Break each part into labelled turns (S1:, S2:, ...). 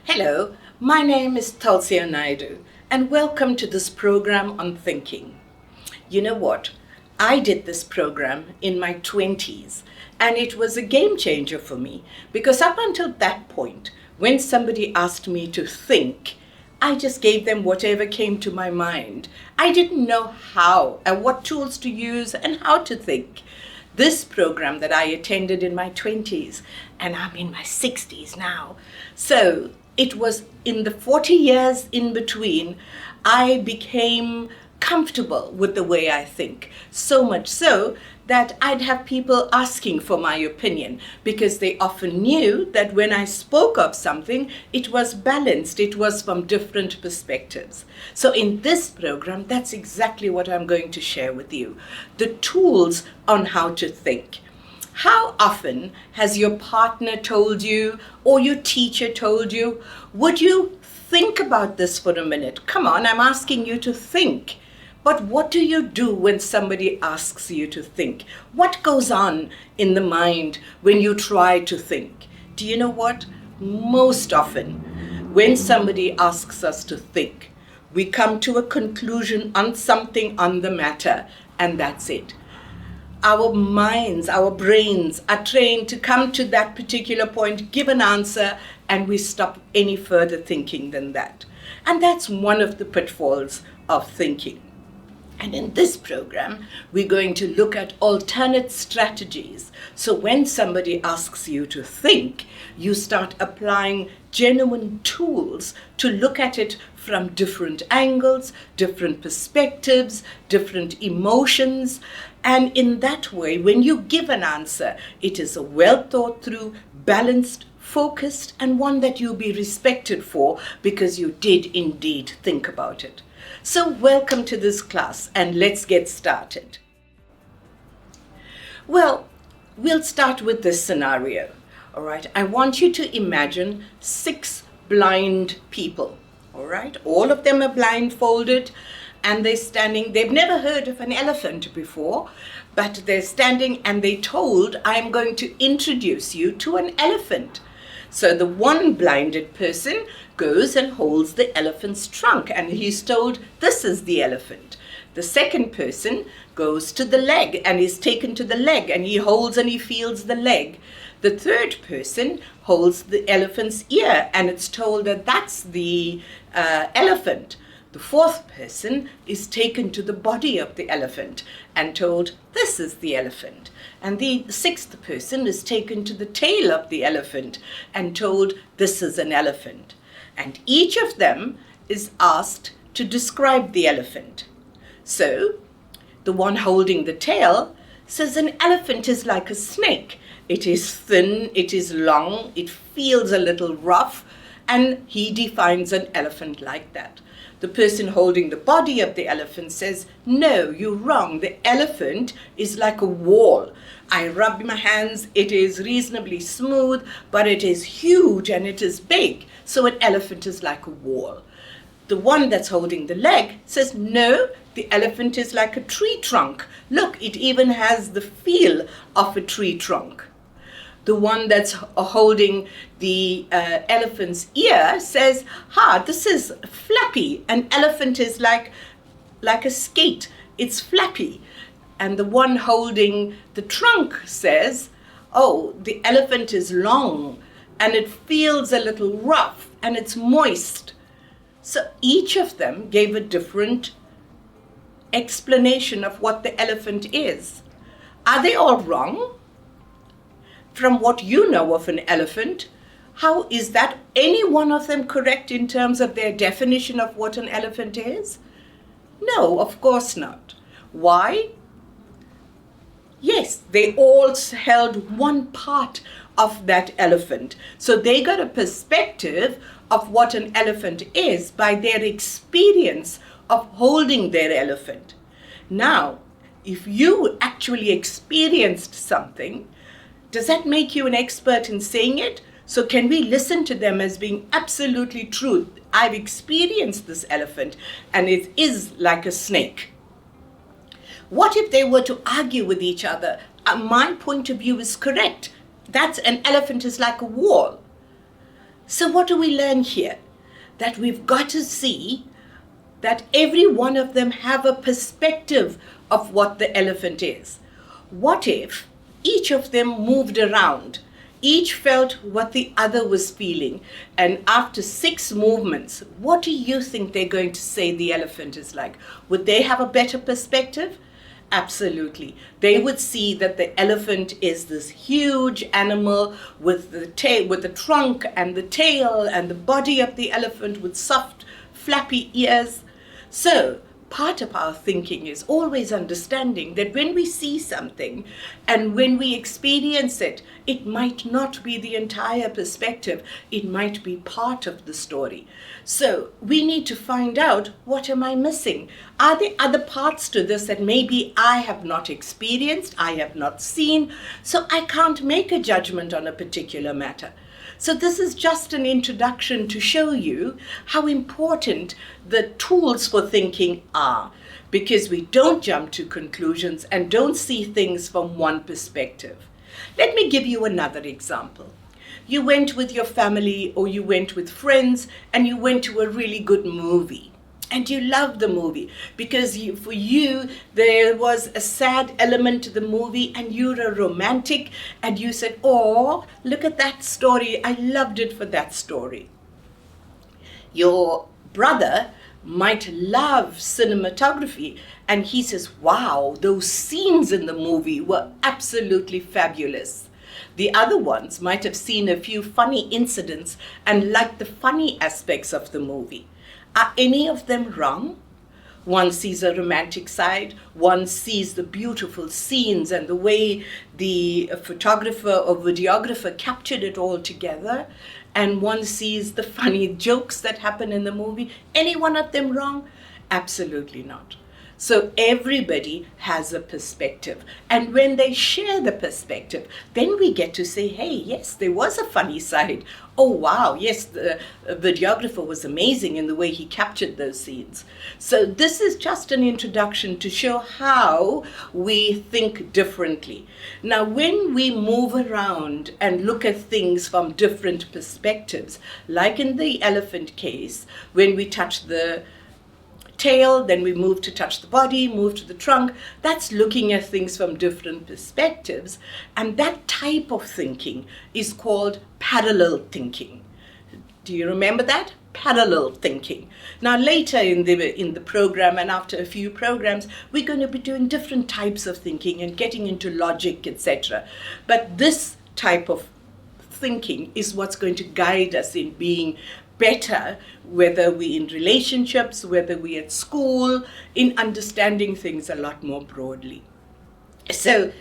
S1: Hello, my name is Tulsia Naidu, and welcome to this program on thinking. You know what? I did this program in my 20s, and it was a game changer for me because up until that point, when somebody asked me to think, I just gave them whatever came to my mind. I didn't know how and what tools to use and how to think. This program that I attended in my 20s, and I'm in my 60s now. So it was in the 40 years in between, I became comfortable with the way I think. So much so that I'd have people asking for my opinion because they often knew that when I spoke of something, it was balanced, it was from different perspectives. So in this program, that's exactly what I'm going to share with you. The tools on how to think. How often has your partner told you or your teacher told you, would you think about this for a minute? Come on, I'm asking you to think. But what do you do when somebody asks you to think? What goes on in the mind when you try to think? Do you know what? Most often, when somebody asks us to think, we come to a conclusion on something on the matter, and that's it. Our minds, our brains are trained to come to that particular point, give an answer, and we stop any further thinking than that. And that's one of the pitfalls of thinking. And in this program, we're going to look at alternate strategies. So when somebody asks you to think, you start applying genuine tools to look at it from different angles, different perspectives, different emotions. And in that way, when you give an answer, it is a well thought through, balanced, focused, and one that you'll be respected for because you did indeed think about it. So welcome to this class and let's get started. Well, we'll start with this scenario. All right, I want you to imagine 6 blind people. All right, all of them are blindfolded and they're standing. They've never heard of an elephant before, but they're standing and they're told, I'm going to introduce you to an elephant. So the one blinded person goes and holds the elephant's trunk and he's told, this is the elephant. The second person goes to the leg and is taken to the leg and he holds and he feels the leg. The third person holds the elephant's ear and it's told that that's the elephant. The fourth person is taken to the body of the elephant and told, this is the elephant. And the sixth person is taken to the tail of the elephant and told, this is an elephant. And each of them is asked to describe the elephant. So the one holding the tail says an elephant is like a snake. It is thin, it is long, it feels a little rough, and he defines an elephant like that. The person holding the body of the elephant says, no, you're wrong. The elephant is like a wall. I rub my hands, it is reasonably smooth, but it is huge and it is big. So an elephant is like a wall. The one that's holding the leg says, no, the elephant is like a tree trunk. Look, it even has the feel of a tree trunk. The one that's holding the elephant's ear says, this is flappy. An elephant is like a skate. It's flappy. And the one holding the trunk says, the elephant is long and it feels a little rough and it's moist. So each of them gave a different explanation of what the elephant is. Are they all wrong? From what you know of an elephant, how is that any one of them correct in terms of their definition of what an elephant is? No, of course not. Why? Yes, they all held one part of that elephant. So they got a perspective of what an elephant is by their experience of holding their elephant. Now, if you actually experienced something, does that make you an expert in saying it? So can we listen to them as being absolutely true? I've experienced this elephant and it is like a snake. What if they were to argue with each other? My point of view is correct. That's an elephant is like a wall. So what do we learn here? That we've got to see that every one of them have a perspective of what the elephant is. What if each of them moved around? Each felt what the other was feeling. And after 6 movements, what do you think they're going to say the elephant is like? Would they have a better perspective? Absolutely. They would see that the elephant is this huge animal with the tail, with the trunk and the tail and the body of the elephant with soft, flappy ears. So, part of our thinking is always understanding that when we see something and when we experience it, it might not be the entire perspective. It might be part of the story. So we need to find out, what am I missing? Are there other parts to this that maybe I have not experienced, I have not seen, so I can't make a judgment on a particular matter? So this is just an introduction to show you how important the tools for thinking are, because we don't jump to conclusions and don't see things from one perspective. Let me give you another example. You went with your family or you went with friends and you went to a really good movie. And you loved the movie because for you, there was a sad element to the movie and you're a romantic and you said, oh, look at that story. I loved it for that story. Your brother might love cinematography and he says, wow, those scenes in the movie were absolutely fabulous. The other ones might have seen a few funny incidents and liked the funny aspects of the movie. Are any of them wrong? One sees a romantic side, one sees the beautiful scenes and the way the photographer or videographer captured it all together, and one sees the funny jokes that happen in the movie. Any one of them wrong? Absolutely not. So everybody has a perspective. And when they share the perspective, then we get to say, hey, yes, there was a funny side. Oh, wow, yes, the videographer was amazing in the way he captured those scenes. So this is just an introduction to show how we think differently. Now, when we move around and look at things from different perspectives, like in the elephant case, when we touch the tail, then we move to touch the body, move to the trunk. That's looking at things from different perspectives. And that type of thinking is called parallel thinking. Do you remember that? Parallel thinking. Now later in the program and after a few programs, we're going to be doing different types of thinking and getting into logic, etc. But this type of thinking is what's going to guide us in being better, whether we in relationships, whether we at school, in understanding things a lot more broadly. So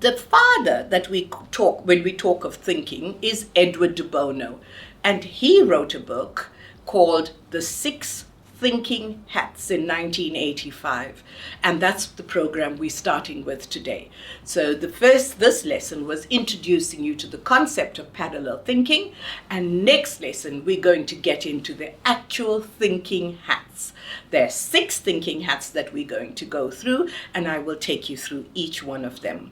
S1: the father that we talk when we talk of thinking is Edward de Bono, and he wrote a book called The 6 Thinking Hats in 1985, and that's the program we're starting with today. So this lesson was introducing you to the concept of parallel thinking, and next lesson we're going to get into the actual thinking hats. There are 6 thinking hats that we're going to go through, and I will take you through each one of them.